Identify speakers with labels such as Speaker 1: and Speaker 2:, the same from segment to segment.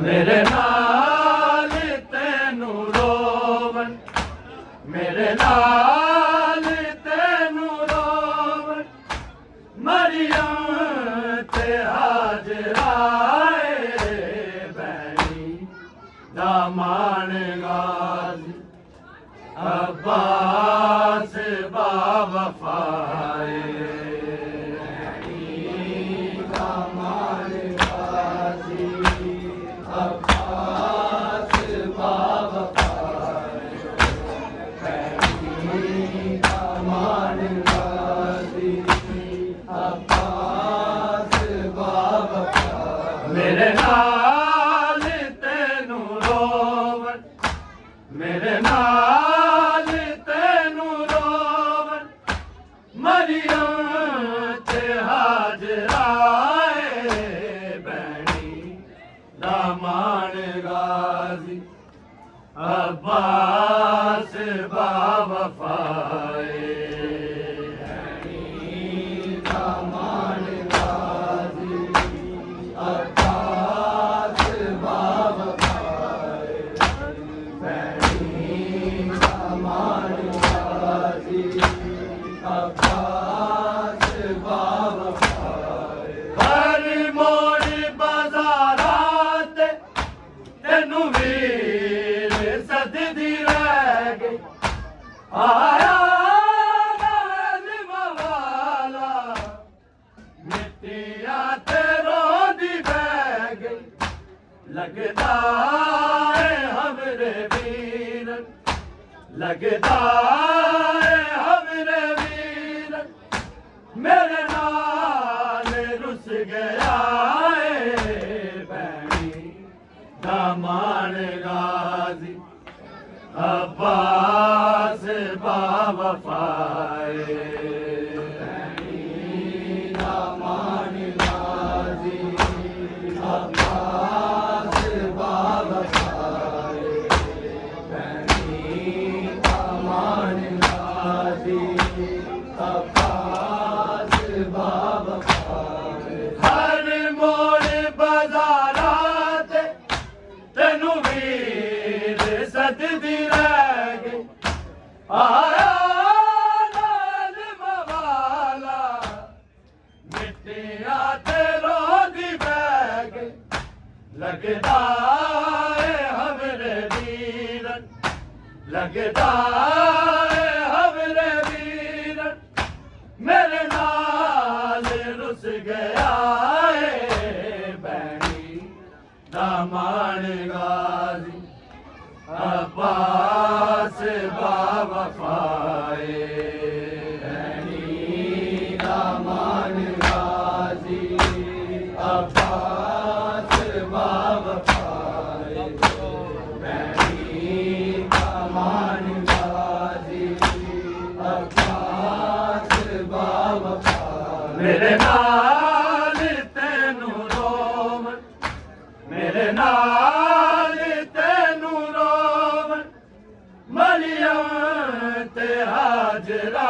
Speaker 1: मेरे नाल तेनू रोवन मेरे नाल तेनू रोवन मरियम ते हाजरा बैनी दामान गाजी अब्बास बावफाए दामान गाजी अब्बास बावफाए दामान गाजी अब्बास बावफाए मेरे नाल तेनू रोवन मेरे नाल तेनू रोवन मरियम ते हाजरा बैनी दामान गाजी अब्बास बावफाए दामान गाजी अब्बास बावफाए दामान गाजी अब्बास बावफाए हर मोड़ बाजारात तेनू वीर सददी रह गई आया नाज़िम वाला मिट्टियां ते रोंदी बह गई लगदा है हमरे वीरन लगदा है हमरे वीरन मेरे नाल रुस गया बैनी दामान गाजी अब्बास बावफाए दामान गाजी अब्बास बावफाए दामान गाजी अब्बास बावफाए हर मोड़ बाजारात तेनू वीर सददी रह गई आया नाज़िम वाला मिट्टियां ते रोंदी बह गई लगदा है हमरे वीरन लगदा है हमरे वीरन मेरे नाल रुस गया बैनी दामान गाजी अब्बास बावफाए दामान गाजी अब्बास बावफाए दामान गाजी अब्बास बावफाए मेरे नाल तेनू रोवन मेरे नाल तेनू रोवन मरियम ते हाजरा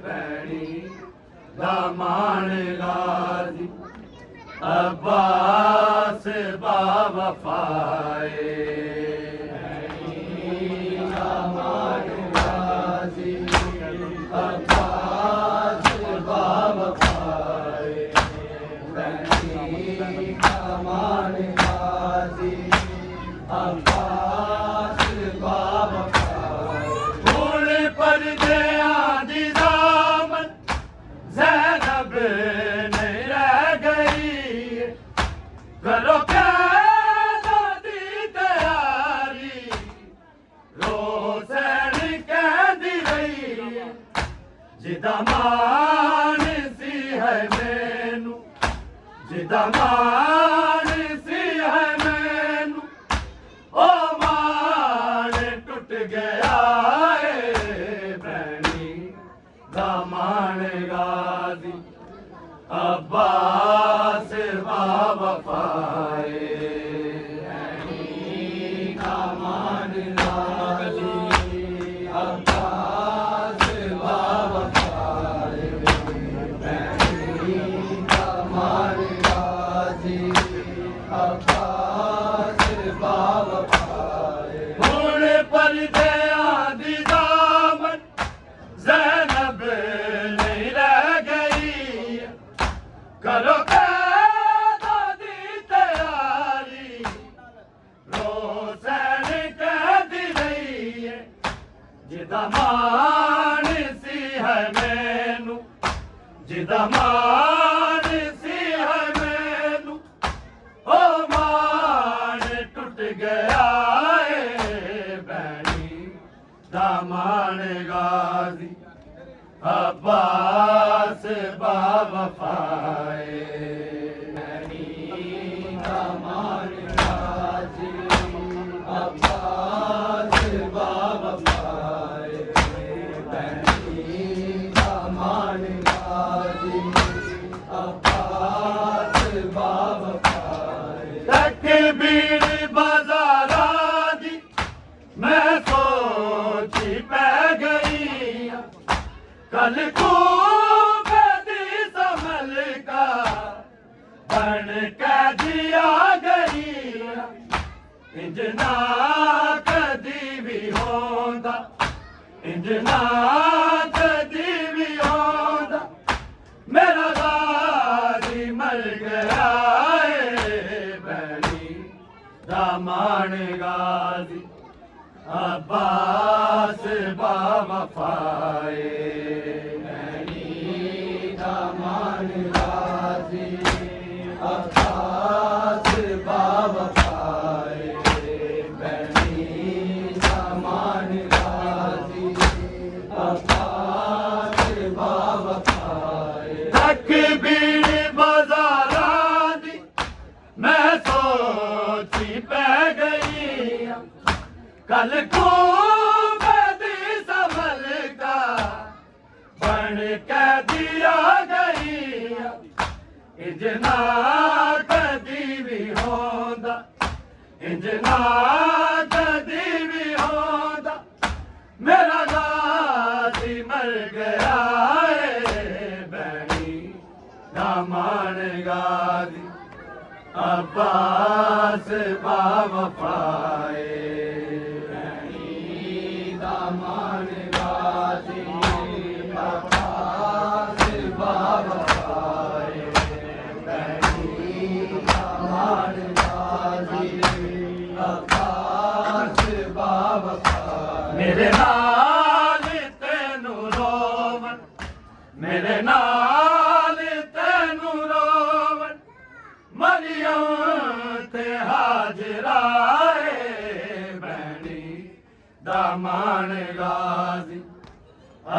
Speaker 1: बैनी दामान गाजी अब्बास बावफाए दामान गाजी अब्बास बावफाए दामान गाजी अब्बास बावफाए हुण परदे आदी दामन ज़ैनब नहीं रह गई करो कैदा दी तैयारी रोज़न कहदी रही जिदा मान सी है मैनू जिदा मान सी है मैनू ओ मान टुट गया बैनी दामान गाजी अब्बास बावफाए दामान गाजी अब्बास बावफाए दामान गाजी अब्बास करो कैदा दी तैयारी रोज़ैन कैदी रही जिदा मान सी है मैनू जिदा मान सी है मैनू ओ मान टुट गया बैनी दामान गाजी अब्बास बावफाए बैनी दामान गाजी अब्बास बावफाए बैनी दामान गाजी अब्बास बावफाए तकबीर बाज़ारा दी मैं सोची पै गई कल को कैदी संभल का बन कैदिया गई इंजना कदी भी होंदा इंजना कदी भी होंदा मेरा गाजी मर गया बैनी दामान गाजी अब्बास बावफाए बैनी दामान गाजी अब्बास बावफाए बैनी दामान गाजी अब्बास बावफाए तकबीर बाज़ारा दी मैं सोची पै गई कल को कैदी संभल का बन कैदिया गई इंजना कदी भी होंदा इंजना कदी भी होंदा मेरा गाजी मर गया बैनी दामान गाजी अब्बास बावफाए दामान गाजी अब्बास बावफाए बैनी दामान गाजी अब्बास बावफाए मेरे नाल तेनू रोवन मेरे नाल तेनू रोवन मरियम ते हाजराए बैनी दामान गाजी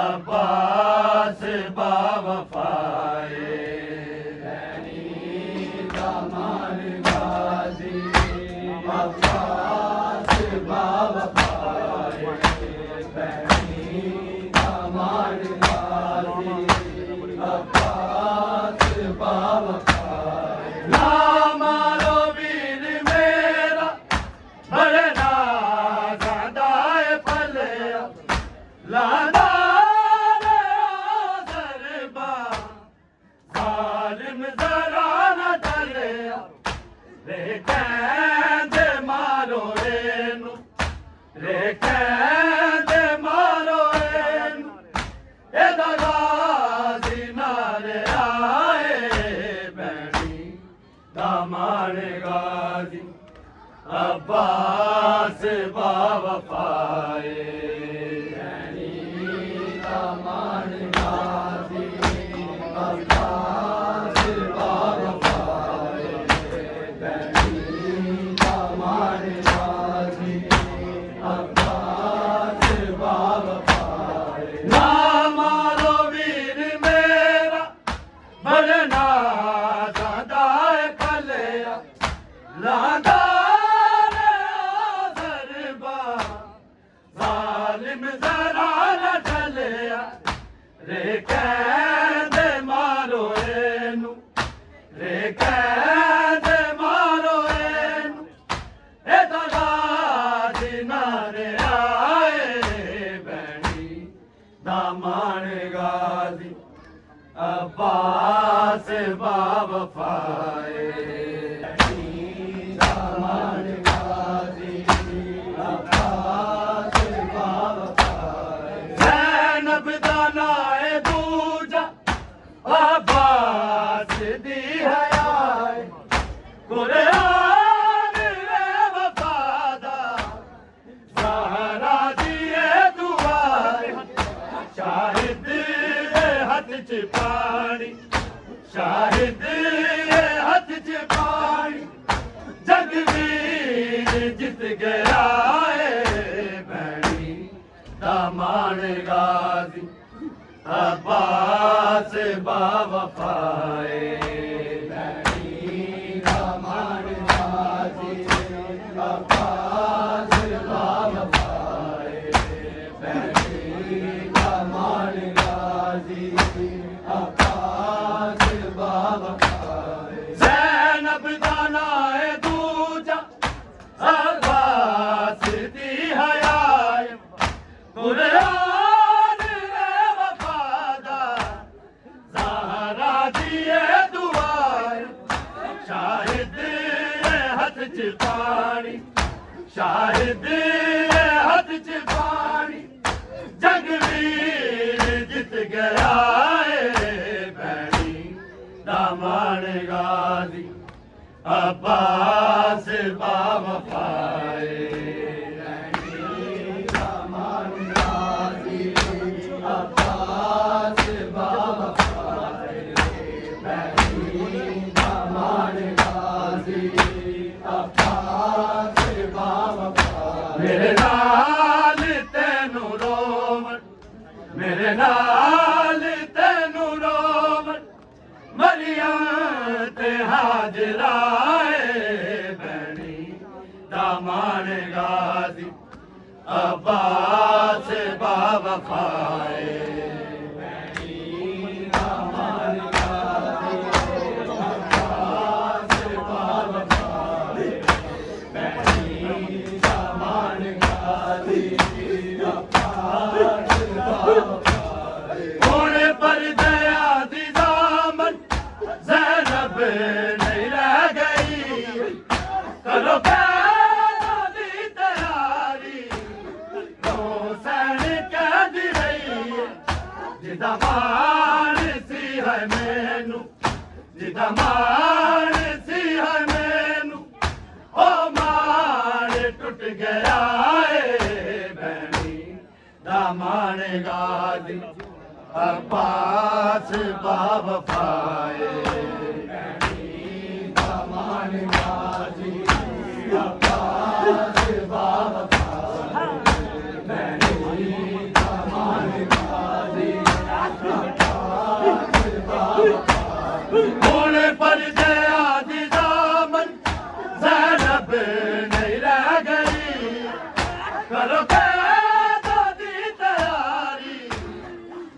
Speaker 1: अब्बास बावफाए बैनी दामान गाजी अब्बास बावफाए बैनी दामान गाजी अब्बास बावफाए ना मारो वीर मेरा बड़े लादा जालिम जरा न चले रे कहंदे मारो एनू रे कहंदे मारो एनू एदा गाजी नारे आए बैनी दामान गाजी अब्बास बावफाए दामान गाजी अब्बास बावफाए बैनी दामान गाजी अब्बास बावफाए ना मारो वीर मेरा भरना सदाए पलिया लादा जालिम जरा न चलिया रे कहंदे मारो एनू रे कहंदे मारो एनू एदा गाजी नारे आए बैनी दामान गाजी अब्बास बावफाए दामान गाजी अब्बास बावफाए ज़ैनब दा नाए दूजा अब्बास दी शाहिद हथ च पानी जगवीर जित गया भैनी दामान गाजी अब्बास बावफाए भैनी दामान गाजी अब्बास बावफाए भैनी दामान गाजी अब्बास बावफाए ज़ैनब दाना दूजा अब्बास दी हयाए कुरान रे वफादा ज़हरा दिए दुआए शाहिद हथ च पानी शाहिद हथ च पानी जगवीर जित गया भैनी दामान गाजी अब्बास बावफाए दामान गाजी अब्बास बावफाए दामान गाजी अब्बास बावफाए मेरे नाल तैनू रोवन मेरे नाल तैनू रोवन मरियम ते हाजराए भैनी दामान गाजी अब्बास बावफाए भैनी दामान गाजी अब्बास बावफाए भैनी दामान गाजी अब्बास बावफाए होने पर दया दी दामन ज़ैनब नहीं रह गई करो पैदा दी तैयारी हुसैन कह दी रही जिदा मान सी है मैनू जिदा मान सी है मैनू ओ मान टुट गया भैनी दामान गाजी अब्बास बावफाए दामान गाजी अब्बास बावफाए दामान गाजी अब्बास बावफाए होने पर दया दी दामन ज़ैनब नहीं रह गई करो पैदा दी तैयारी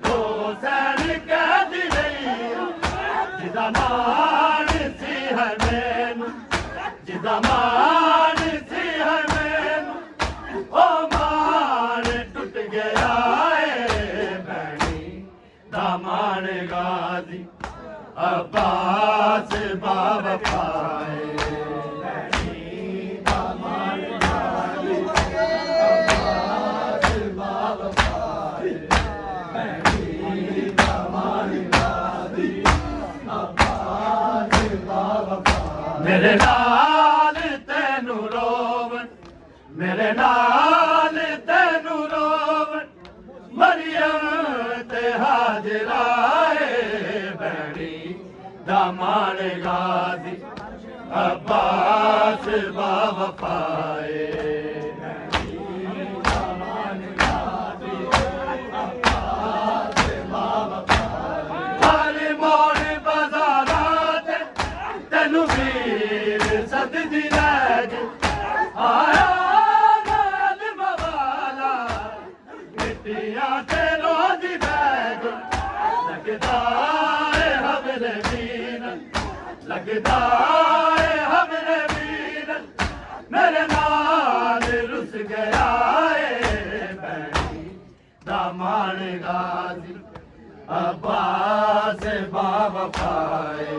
Speaker 1: हुसैन कह दी रही जिदा मान सी है मैनू जिदा मान सी है मैनू ओ मान टुट गया भैनी दामान गाजी अब्बास बावफाए भैनी दामान गाजी अब्बास बावफाए मेरे नाल तैनू रोवन मेरे नाल तैनू रोवन मरियम ते हाजराए भैनी दामान गाजी अब्बास बावफाए दामान गाजी अब्बास बावफाए हर मोड़ बाज़ारात तैनू वीर सददी लैग आया नाल मवाला मिट्टियां ते रोज़ी बैग लगदा है हमरे वीर लगदा है हमरे वीर मेरे नाल रुस गया भैनी दामान गाजी अब्बास बावफाए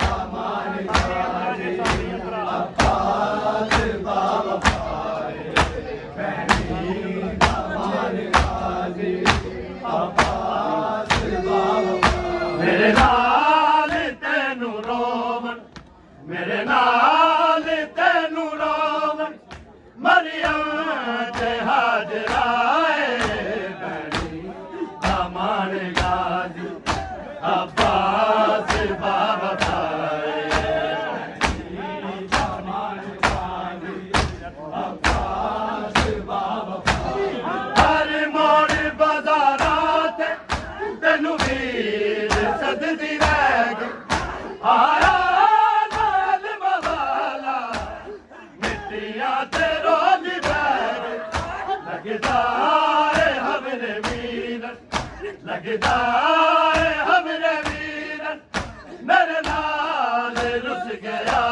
Speaker 1: दामान गाजी अब्बास बावफाए दामान गाजी अब्बास बावफाए मेरे नाल तैनू रोवन मेरे नाल तैनू रोवन मरियम ते हाजराए भैनी दामान गाजी अब्बास आया नाल मवाला मिट्टियां ते रोज बैर लगदा है हमरे वीर लगदा है हमरे वीर मेरे नाल रुस गया